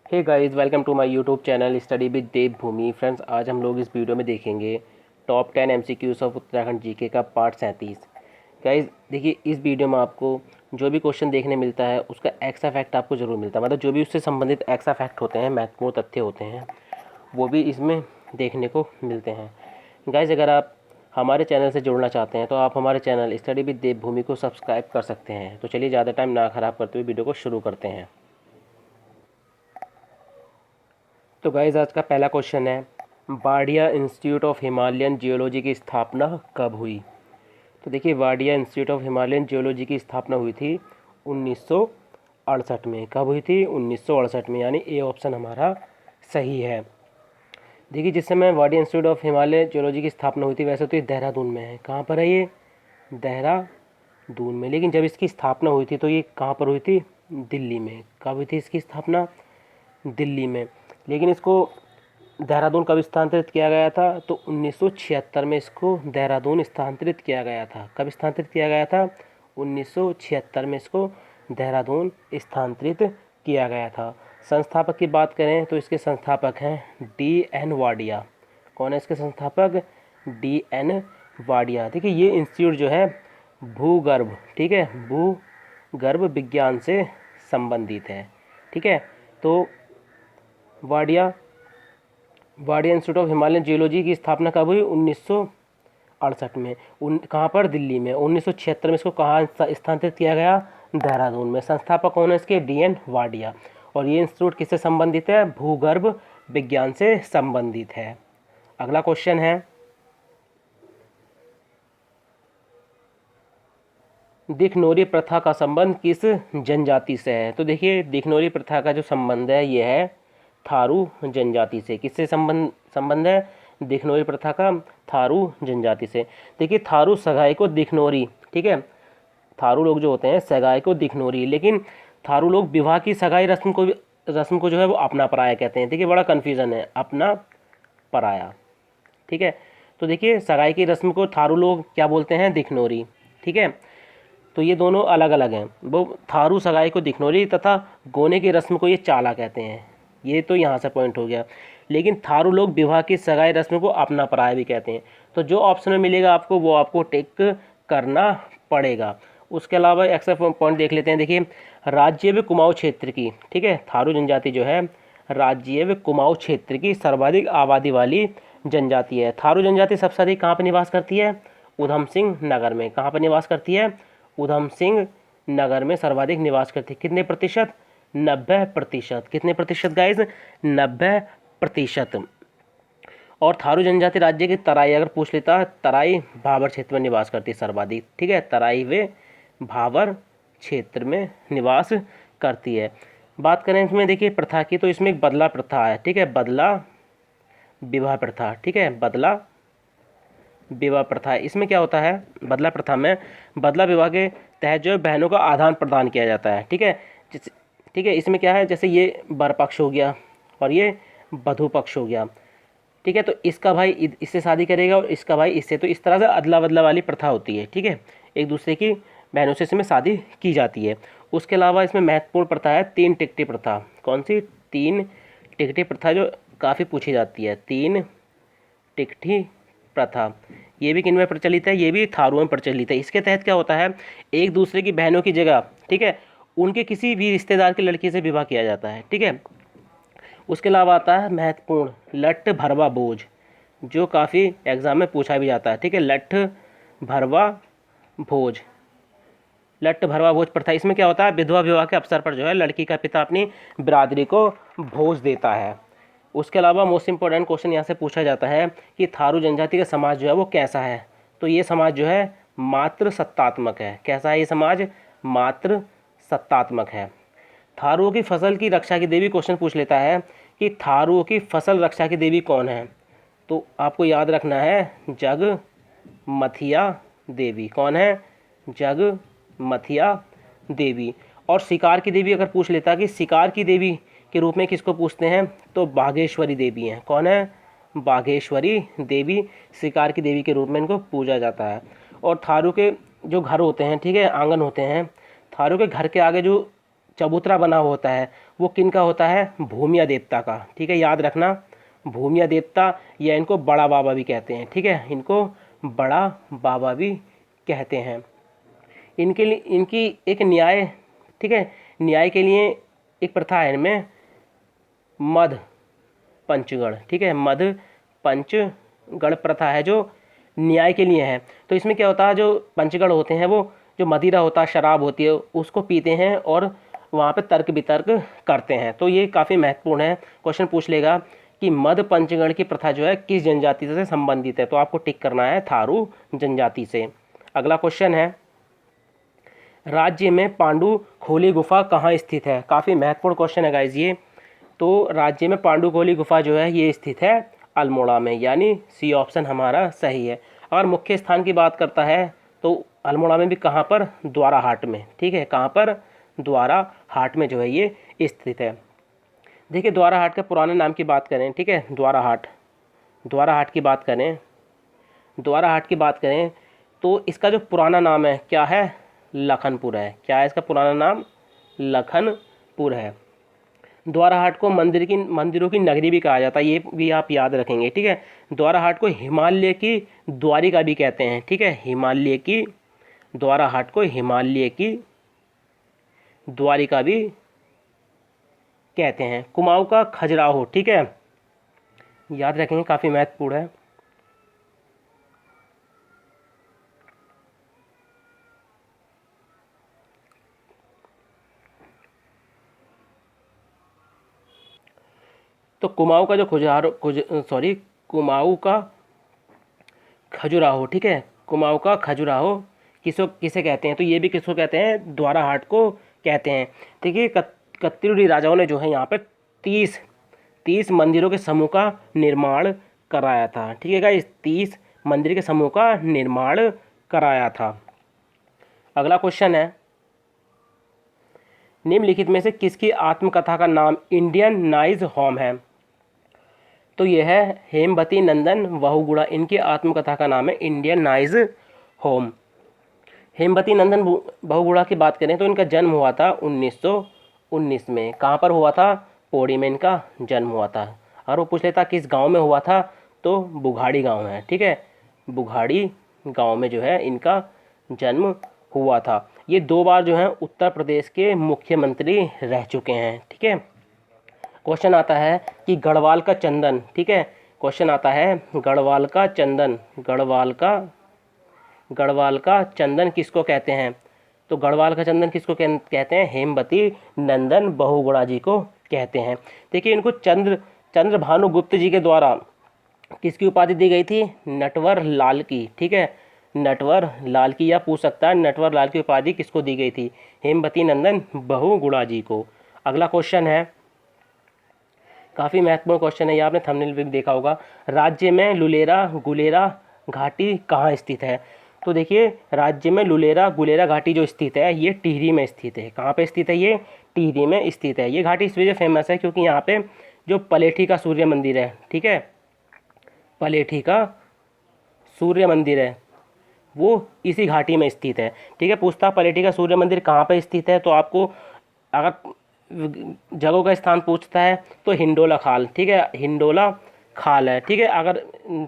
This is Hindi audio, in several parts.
Hey guys, welcome to my YouTube channel study with Devbhoomi. Friends, आज हम लोग इस वीडियो में देखेंगे top 10 MCQs of Uttarakhand GK का पार्ट 37। गाइस देखिए, इस वीडियो में आपको जो भी क्वेश्चन देखने मिलता है उसका एक्स्ट्रा फैक्ट आपको ज़रूर मिलता है। मतलब जो भी उससे संबंधित एक्स्ट्रा फैक्ट होते हैं, महत्वपूर्ण तथ्य होते हैं, वो भी इसमें देखने को मिलते हैं। गाइस, अगर आप हमारे चैनल से जुड़ना चाहते हैं तो आप हमारे चैनल स्टडी विद देवभूमि को सब्सक्राइब कर सकते हैं। तो चलिए, ज़्यादा टाइम ना ख़राब करते हुए वीडियो को शुरू करते हैं। तो गाइस, आज का पहला क्वेश्चन है, Wadia institute of Himalayan geology की स्थापना कब हुई? तो देखिए, Wadia institute of Himalayan geology की स्थापना हुई थी 1968 में। कब हुई थी? 1968 में, यानी ए ऑप्शन हमारा सही है। देखिए, जिस समय Wadia institute of Himalaya geology की स्थापना हुई थी, वैसे तो ये देहरादून में है। कहाँ पर है ये? देहरादून में। लेकिन जब इसकी स्थापना हुई थी तो ये कहाँ पर हुई थी? दिल्ली में। कब हुई थी इसकी स्थापना? दिल्ली में। लेकिन इसको देहरादून कब स्थानांतरित किया गया था? तो 1976 में इसको देहरादून स्थानांतरित किया गया था। कब स्थानांतरित किया गया था? 1976 में इसको देहरादून स्थानांतरित किया गया था। संस्थापक की बात करें तो इसके संस्थापक हैं D.N. वाडिया। कौन है इसके संस्थापक? D.N. वाडिया। देखिए, ये इंस्टीट्यूट जो है भूगर्भ, ठीक है, भूगर्भ विज्ञान से संबंधित है। ठीक है, तो Wadia institute of Himalayan geology की स्थापना कब हुई? 1968 में। कहाँ पर? दिल्ली में। 1976 में इसको कहाँ स्थानांतरित किया गया? देहरादून में। संस्थापक कौन है इसके? D.N. वाडिया। और ये इंस्टीट्यूट किससे संबंधित है? भूगर्भ विज्ञान से संबंधित है। अगला क्वेश्चन है, दिखनौरी प्रथा का संबंध किस जनजाति से है? तो देखिए, दिखनौरी प्रथा का जो संबंध है ये है थारू जनजाति से। किससे संबंध है दिखनौरी प्रथा का? थारू जनजाति से। देखिए, थारू सगाई को दिखनौरी, ठीक है, थारू लोग जो होते हैं सगाई को दिखनौरी, लेकिन थारू लोग विवाह की सगाई रस्म को जो है वो अपना पराया कहते हैं। देखिए, बड़ा कन्फ्यूज़न है, अपना पराया। ठीक है, तो देखिए, सगाई की रस्म को थारू लोग क्या बोलते हैं? दिखनौरी। ठीक है, तो ये दोनों अलग अलग हैं। वो थारू सगाई को दिखनौरी तथा गोने की रस्म को ये चाला कहते हैं। ये तो यहाँ से पॉइंट हो गया। लेकिन थारू लोग विवाह की सगाई रस्म को अपना पराया भी कहते हैं। तो जो ऑप्शन में मिलेगा आपको वो आपको टिक करना पड़ेगा। उसके अलावा एक्स्ट्रा पॉइंट देख लेते हैं। देखिए, राज्य व कुमाऊं क्षेत्र की, ठीक है, थारू जनजाति जो है राज्य व कुमाऊं क्षेत्र की सर्वाधिक आबादी वाली जनजाति है। थारू जनजाति सबसे अधिक कहाँ पर निवास करती है? उधम सिंह नगर में। कहाँ पर निवास करती है? उधम सिंह नगर में सर्वाधिक निवास करती है। कितने प्रतिशत? 90%। कितने प्रतिशत गाइज? 90%। और थारू जनजाति राज्य की तराई अगर पूछ लेता है, तराई भाबर क्षेत्र में निवास करती है सर्वाधिक। ठीक है, तराई वे भाबर क्षेत्र में निवास करती है। बात करें इसमें देखिए प्रथा की, तो इसमें एक बदला प्रथा है। ठीक है, बदला विवाह प्रथा। ठीक है, बदला विवाह प्रथा है। इसमें क्या होता है? बदला प्रथा में बदला विवाह के तहत जो है बहनों का आदान प्रदान किया जाता है। ठीक है, ठीक है, इसमें क्या है, जैसे ये वर पक्ष हो गया और ये वधू पक्ष हो गया। ठीक है, तो इसका भाई इससे शादी करेगा और इसका भाई इससे, तो इस तरह से अदला बदला वाली प्रथा होती है। ठीक है, एक दूसरे की बहनों से इसमें शादी की जाती है। उसके अलावा इसमें महत्वपूर्ण प्रथा है तीन टिकटी प्रथा। कौन सी? तीन टिकटी प्रथा, जो काफ़ी पूछी जाती है। तीन टिकटी प्रथा, ये भी किन में प्रचलित है? ये भी थारू में प्रचलित है। इसके तहत क्या होता है, एक दूसरे की बहनों की जगह, ठीक है, उनके किसी भी रिश्तेदार की लड़की से विवाह किया जाता है। ठीक है, उसके अलावा आता है महत्वपूर्ण लट्ठ भरवा बोझ, जो काफ़ी एग्जाम में पूछा भी जाता है। ठीक है, लट्ठ भरवा भोज, लट्ठ भरवा भोज प्रथा। इसमें क्या होता है, विधवा विवाह के अवसर पर जो है लड़की का पिता अपनी बिरादरी को भोज देता है। उसके अलावा मोस्ट इंपॉर्टेंट क्वेश्चन यहाँ से पूछा जाता है कि थारू जनजाति का समाज जो है वो कैसा है? तो ये समाज जो है मातृ सत्तात्मक है। कैसा है ये समाज? मातृ सत्तात्मक है। थारुओं की फसल की रक्षा की देवी, क्वेश्चन पूछ लेता है कि थारुओं की फसल रक्षा की देवी कौन है? तो आपको याद रखना है जगमथिया देवी। कौन है? जगमथिया देवी। और शिकार की देवी अगर पूछ लेता कि शिकार की देवी के रूप में किसको पूछते हैं, तो बाघेश्वरी देवी हैं। कौन है? बाघेश्वरी देवी शिकार की देवी के रूप में इनको पूजा जाता है। और थारू के जो घर होते हैं, ठीक है, आंगन होते हैं, थारू के घर के आगे जो चबूतरा बना हुआ होता है वो किन का होता है, भूमिया देवता का। ठीक है, याद रखना, भूमिया देवता, या इनको बड़ा बाबा भी कहते हैं। ठीक है, इनको बड़ा बाबा भी कहते हैं। इनके लिए इनकी एक न्याय, ठीक है, न्याय के लिए एक प्रथा है इनमें, मध पंचगढ़। ठीक है, मध पंचगढ़ प्रथा है जो न्याय के लिए है। तो इसमें क्या होता है, जो पंचगढ़ होते हैं वो जो मदिरा होता है, शराब होती है, उसको पीते हैं और वहाँ पे तर्क वितर्क करते हैं। तो ये काफ़ी महत्वपूर्ण है। क्वेश्चन पूछ लेगा कि मध पंचगढ़ की प्रथा जो है किस जनजाति से संबंधित है, तो आपको टिक करना है थारू जनजाति से। अगला क्वेश्चन है, राज्य में पांडु खोली गुफा कहाँ स्थित है। काफ़ी महत्वपूर्ण क्वेश्चन है गाइज ये। तो राज्य में पांडु खोली गुफा जो है ये स्थित है अल्मोड़ा में, यानी सी ऑप्शन हमारा सही है। अगर मुख्य स्थान की बात करता है तो अल्मोड़ा में भी कहाँ पर, द्वाराहाट में। ठीक है, कहाँ पर, द्वाराहाट में जो है ये स्थित है। देखिए द्वाराहाट के पुराने नाम की बात करें, ठीक है, द्वाराहाट की बात करें तो इसका जो पुराना नाम है क्या है, लखनपुर है। क्या है इसका पुराना नाम, लखनपुर है। द्वाराहाट को मंदिरों की नगरी भी कहा जाता है, ये भी आप याद रखेंगे। ठीक है, द्वाराहाट को हिमालय की द्वारिका भी कहते हैं। ठीक है, द्वाराहाट को हिमालय की द्वारिका भी कहते हैं। कुमाऊं का खजुराहो, ठीक है, याद रखेंगे, काफ़ी महत्वपूर्ण है। तो कुमाऊं का जो कुमाऊं का खजुराहो, ठीक है, कुमाऊं का खजुराहो किसे कहते हैं, तो ये भी किसको कहते हैं, द्वाराहाट को कहते हैं। देखिए कत्यूरी राजाओं ने जो है यहाँ पर 30 मंदिरों के समूह का निर्माण कराया था। ठीक है गाइस, 30 मंदिर के समूह का निर्माण कराया था। अगला क्वेश्चन है, निम्नलिखित में से किसकी आत्मकथा का नाम इंडियन नाइज होम है। तो यह है हेमवती नंदन बहुगुणा, इनकी आत्मकथा का नाम है Indian noise home. Hemvati Nandan Bahuguna की बात करें तो इनका जन्म हुआ था 1919 में। कहाँ पर हुआ था, पौड़ी में इनका जन्म हुआ था। और वो पूछ लेता किस गांव में हुआ था, तो बुघाड़ी गांव है। ठीक है, बुघाड़ी गांव में जो है इनका जन्म हुआ था। ये 2 बार जो है उत्तर प्रदेश के मुख्यमंत्री रह चुके हैं। ठीक है, क्वेश्चन आता है कि गढ़वाल का चंदन, ठीक है, क्वेश्चन आता है गढ़वाल का चंदन किसको कहते हैं, तो गढ़वाल का चंदन किसको कहते हैं, हेमवती नंदन बहुगुणा जी को कहते हैं। देखिए इनको चंद्र भानु गुप्त जी के द्वारा किसकी उपाधि दी गई थी, नटवर लाल की। ठीक है, नटवर लाल की, या पूछ सकता है नटवर लाल की उपाधि किसको दी गई थी, हेमवती नंदन बहुगुणा जी को। अगला क्वेश्चन है, काफ़ी महत्वपूर्ण क्वेश्चन है, ये आपने थंबनेल पे भी देखा होगा। राज्य में लुलेरा गुलेरा घाटी कहाँ स्थित है। तो देखिए राज्य में लुलेरा गुलेरा घाटी जो स्थित है ये टिहरी में स्थित है। कहाँ पे स्थित है, ये टिहरी में स्थित है। ये घाटी इस वजह फेमस है क्योंकि यहाँ पे जो पलेठी का सूर्य मंदिर है, ठीक है, पलेठी का सूर्य मंदिर है वो इसी घाटी में स्थित है। ठीक है, पूछता पलेठी का सूर्य मंदिर कहाँ पे स्थित है, तो आपको अगर जगहों का स्थान पूछता है तो हिंडोला खाल, ठीक है, हिंडोला खाल है। ठीक है, अगर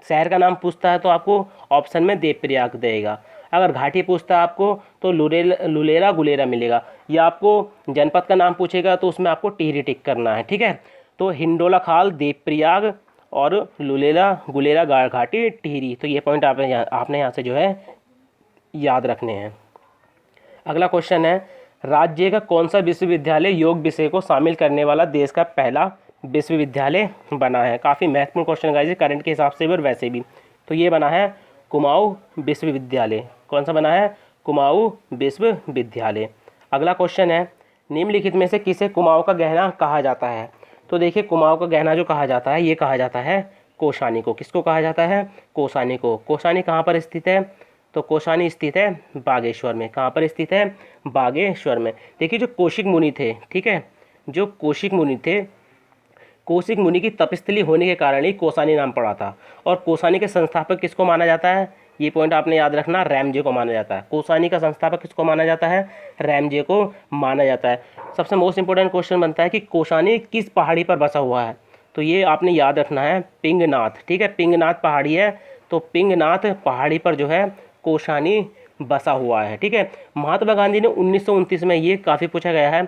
शहर का नाम पूछता है तो आपको ऑप्शन में देवप्रयाग देगा। अगर घाटी पूछता है आपको तो लुलेरा गुलेरा मिलेगा, या आपको जनपद का नाम पूछेगा तो उसमें आपको टिहरी टिक करना है। ठीक है, तो हिंडोला खाल, देवप्रयाग और लुलेरा गुलेरा घाटी टिहरी। तो ये पॉइंट आपने यहाँ से जो है याद रखने हैं। अगला क्वेश्चन है, राज्य का कौन सा विश्वविद्यालय योग विषय को शामिल करने वाला देश का पहला विश्वविद्यालय बना है। काफ़ी महत्वपूर्ण क्वेश्चन गाइस, करंट के हिसाब से भी और वैसे भी। तो ये बना है कुमाऊं विश्वविद्यालय। कौन सा बना है, कुमाऊं विश्वविद्यालय। अगला क्वेश्चन है, निम्नलिखित में से किसे कुमाऊं का गहना कहा जाता है। तो देखिए कुमाऊं का गहना जो कहा जाता है ये कहा जाता है कोषानी को। किसको कहा जाता है, कोषानी को। कोषानी कहाँ पर स्थित है, तो कोषानी स्थित है बागेश्वर में। कहाँ पर स्थित है, बागेश्वर में। देखिए जो कौशिक मुनि थे, ठीक है, जो कौशिक मुनि थे, कौशिक मुनि की तपस्थली होने के कारण ही कोषानी नाम पड़ा था। और कोषानी के संस्थापक किसको माना जाता है, ये पॉइंट आपने याद रखना, रैमजे को माना जाता है। कोसानी का संस्थापक किसको माना जाता है? रैमजे को माना जाता है। सबसे मोस्ट इंपॉर्टेंट क्वेश्चन बनता है कि कोसानी किस पहाड़ी पर बसा हुआ है, तो ये आपने याद रखना है, पिंगनाथ। ठीक है, पिंगनाथ पहाड़ी है, तो पिंगनाथ पहाड़ी पर जो है कोसानी बसा हुआ है। ठीक है, महात्मा गांधी ने 1929 में, ये काफ़ी पूछा गया है,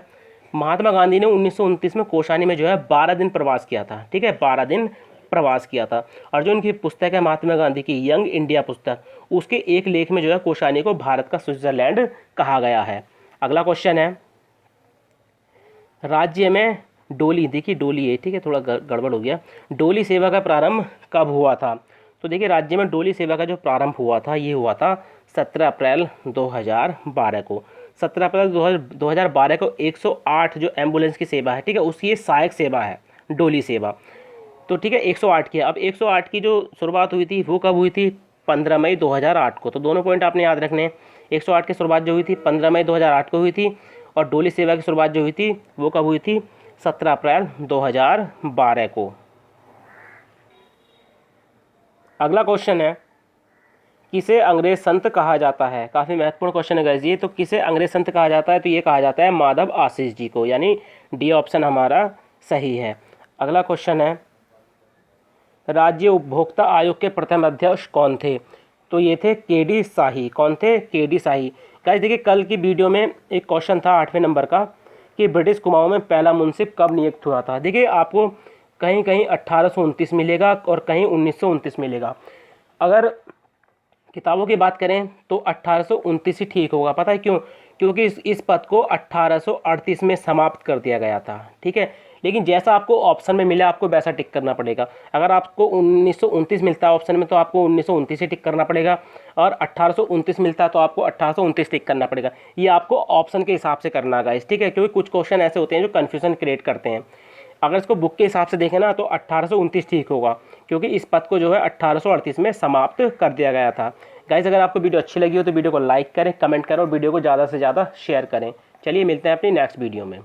महात्मा गांधी ने 1929 में कोसानी में जो है 12 दिन प्रवास किया था। ठीक है, 12 दिन प्रवास किया था। और जो उनकी पुस्तक है महात्मा गांधी की यंग इंडिया पुस्तक, उसके एक लेख में जो है कोसानी को भारत का स्विट्जरलैंड कहा गया है। अगला क्वेश्चन है, राज्य में डोली, देखिए डोली है, ठीक है, थोड़ा गड़बड़ हो गया, डोली सेवा का प्रारंभ कब हुआ था? तो देखिए राज्य में डोली सेवा का जो प्रारंभ हुआ था, ये हुआ था 17 अप्रैल 2012 को। 17 अप्रैल 2012 को 108 जो एम्बुलेंस की सेवा है, ठीक है, उसकी ये सहायक सेवा है डोली सेवा। तो ठीक है, 108 की, अब 108 की जो शुरुआत हुई थी वो कब हुई थी? 15 मई 2008 को। तो दोनों पॉइंट आपने याद रखने हैं। 108 की शुरुआत जो हुई थी 15 मई 2008 को हुई थी, और डोली सेवा की शुरुआत जो हुई थी वो कब हुई थी? 17 अप्रैल 2012 को। अगला क्वेश्चन है, किसे अंग्रेज संत कहा जाता है? काफ़ी महत्वपूर्ण क्वेश्चन है गाइस ये। तो किसे अंग्रेज संत कहा जाता है? तो ये कहा जाता है माधव आशीष जी को, यानी डी ऑप्शन हमारा सही है। अगला क्वेश्चन है, राज्य उपभोक्ता आयोग के प्रथम अध्यक्ष कौन थे? तो ये थे केडी शाही। कौन थे? केडी शाही। गाइस देखिए कल की वीडियो में एक क्वेश्चन था 8वें नंबर का कि ब्रिटिश कुमाऊं में पहला मुंसिफ कब नियुक्त हुआ था। देखिए आपको कहीं कहीं 1829 मिलेगा और कहीं 1929 मिलेगा। अगर किताबों की बात करें तो 1829 ही ठीक होगा। पता है क्यों? क्योंकि इस पद को 1838 में समाप्त कर दिया गया था। ठीक है, लेकिन जैसा आपको ऑप्शन में मिला आपको वैसा टिक करना पड़ेगा। अगर आपको 1929 मिलता है ऑप्शन में तो आपको 1929 ही टिक करना पड़ेगा, और 1829 मिलता है तो आपको 1829 टिक करना पड़ेगा। ये आपको ऑप्शन के हिसाब से करना है, ठीक है, क्योंकि कुछ क्वेश्चन ऐसे होते हैं जो कन्फ्यूजन क्रिएट करते हैं। अगर इसको बुक के हिसाब से देखें ना तो 1829 ठीक होगा, क्योंकि इस पद को जो है 1838 में समाप्त कर दिया गया था। गाइस अगर आपको वीडियो अच्छी लगी हो तो वीडियो को लाइक करें, कमेंट करें और वीडियो को ज़्यादा से ज़्यादा शेयर करें। चलिए मिलते हैं अपनी नेक्स्ट वीडियो में।